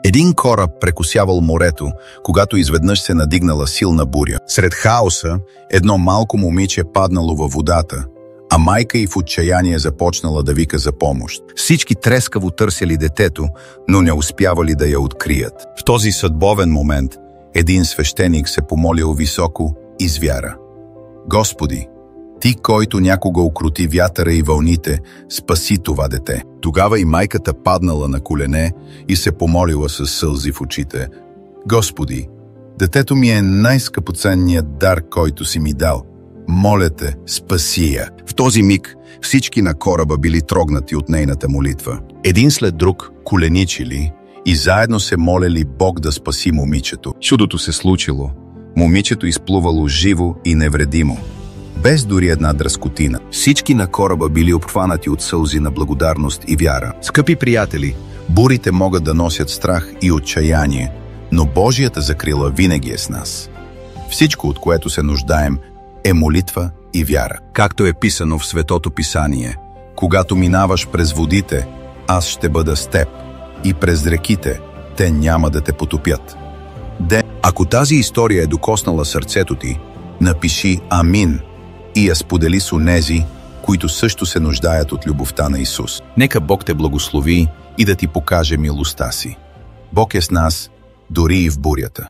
Един кораб прекосявал морето, когато изведнъж се надигнала силна буря. Сред хаоса едно малко момиче паднало във водата, а майка й в отчаяние започнала да вика за помощ. Всички трескаво търсили детето, но не успявали да я открият. В този съдбовен момент един свещеник се помолил високо и с вяра: „Господи, Ти, който някога укрути вятъра и вълните, спаси това дете.“ Тогава и майката паднала на колене и се помолила със сълзи в очите: „Господи, детето ми е най-скъпоценният дар, който си ми дал. Моля те, спаси я.“ В този миг всички на кораба били трогнати от нейната молитва. Един след друг коленичили и заедно се молели Бог да спаси момичето. Чудото се случило. Момичето изплувало живо и невредимо, без дори една дръскотина. Всички на кораба били обхванати от сълзи на благодарност и вяра. Скъпи приятели, бурите могат да носят страх и отчаяние, но Божията закрила винаги е с нас. Всичко, от което се нуждаем, е молитва и вяра. Както е писано в Светото Писание: „Когато минаваш през водите, аз ще бъда с теб, и през реките, те няма да те потопят.“ Ако тази история е докоснала сърцето ти, напиши „Амин“ и я сподели с онези, които също се нуждаят от любовта на Исус. Нека Бог те благослови и да ти покаже милостта си. Бог е с нас, дори и в бурята.